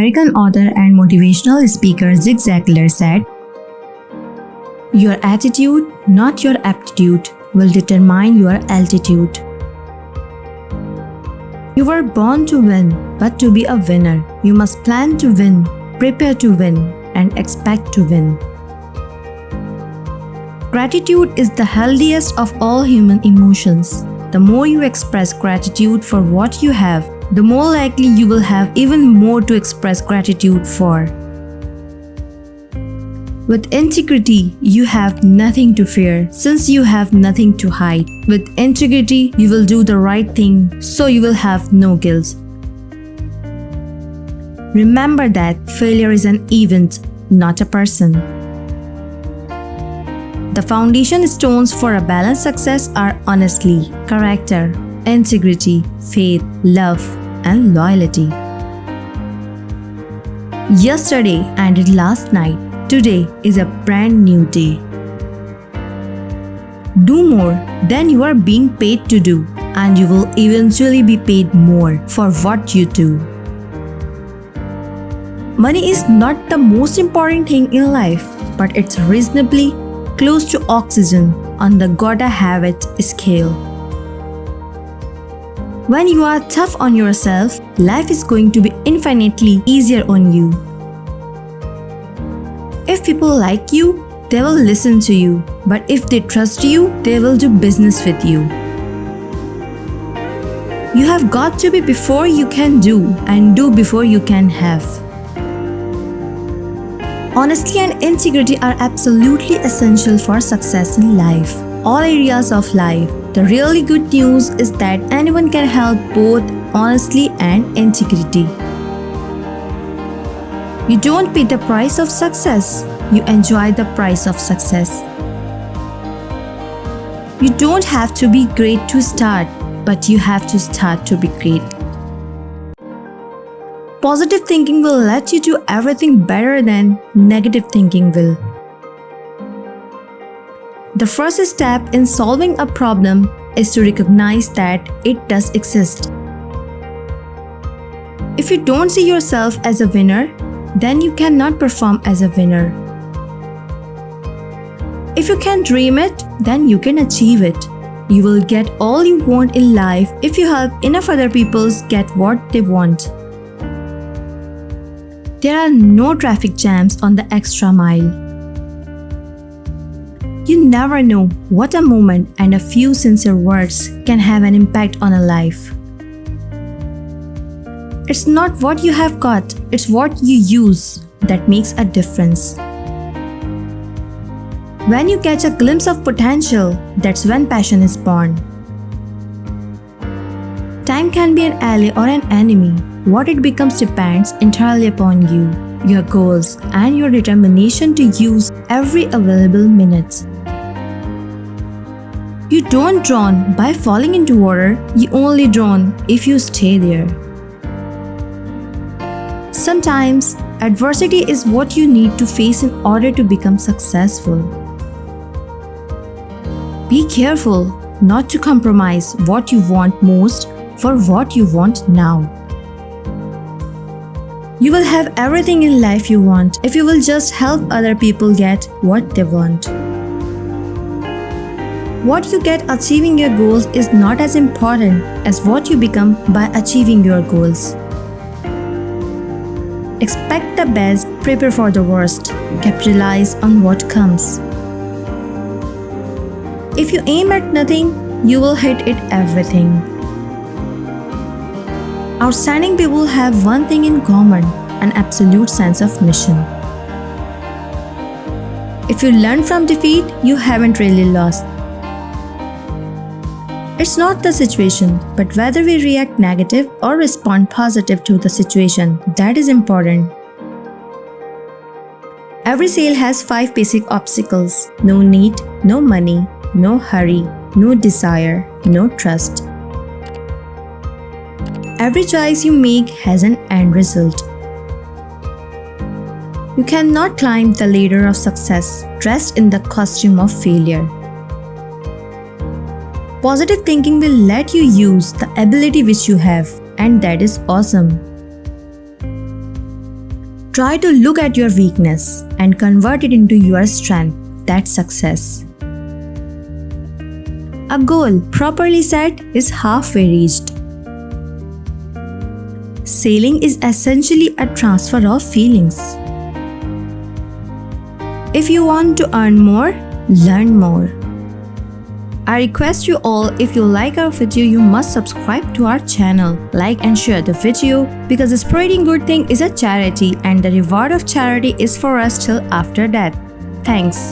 American author and motivational speaker Zig Ziglar said, "Your attitude, not your aptitude, will determine your altitude." You were born to win, but to be a winner, you must plan to win, prepare to win, and expect to win. Gratitude is the healthiest of all human emotions. The more you express gratitude for what you have, the more likely you will have even more to express gratitude for. With integrity, you have nothing to fear since you have nothing to hide. With integrity, you will do the right thing so you will have no guilt. Remember that failure is an event, not a person. The foundation stones for a balanced success are honesty, character, integrity, faith, love, and loyalty. Yesterday ended last night. Today is a brand new day. Do more than you are being paid to do, and you will eventually be paid more for what you do. Money is not the most important thing in life, but it's reasonably close to oxygen on the gotta have it scale. When you are tough on yourself, life is going to be infinitely easier on you. If people like you, they will listen to you, but if they trust you, they will do business with you. You have got to be before you can do, and do before you can have. Honesty and integrity are absolutely essential for success in life, all areas of life. The really good news is that anyone can help both honesty and integrity. You don't pay the price of success, you enjoy the price of success. You don't have to be great to start, but you have to start to be great. Positive thinking will let you do everything better than negative thinking will. The first step in solving a problem is to recognize that it does exist. If you don't see yourself as a winner, then you cannot perform as a winner. If you can dream it, then you can achieve it. You will get all you want in life if you help enough other people get what they want. There are no traffic jams on the extra mile. You never know what a moment and a few sincere words can have an impact on a life. It's not what you have got, it's what you use that makes a difference. When you catch a glimpse of potential, that's when passion is born. Time can be an ally or an enemy. What it becomes depends entirely upon you, your goals, and your determination to use every available minute. You don't drown by falling into water, you only drown if you stay there. Sometimes, adversity is what you need to face in order to become successful. Be careful not to compromise what you want most for what you want now. You will have everything in life you want if you will just help other people get what they want. What you get achieving your goals is not as important as what you become by achieving your goals. Expect the best, prepare for the worst, capitalize on what comes. If you aim at nothing, you will hit it everything. Outstanding people have one thing in common, an absolute sense of mission. If you learn from defeat, you haven't really lost. It's not the situation, but whether we react negative or respond positive to the situation that is important. Every sale has 5 basic obstacles: no need, no money, no hurry, no desire, no trust. Every choice you make has an end result. You cannot climb the ladder of success dressed in the costume of failure. Positive thinking will let you use the ability which you have, and that is awesome. Try to look at your weakness and convert it into your strength. That's success. A goal properly set is halfway reached. Sailing is essentially a transfer of feelings. If you want to earn more, learn more. I request you all, if you like our video, you must subscribe to our channel, like and share the video, because spreading good thing is a charity and the reward of charity is for us till after death. Thanks.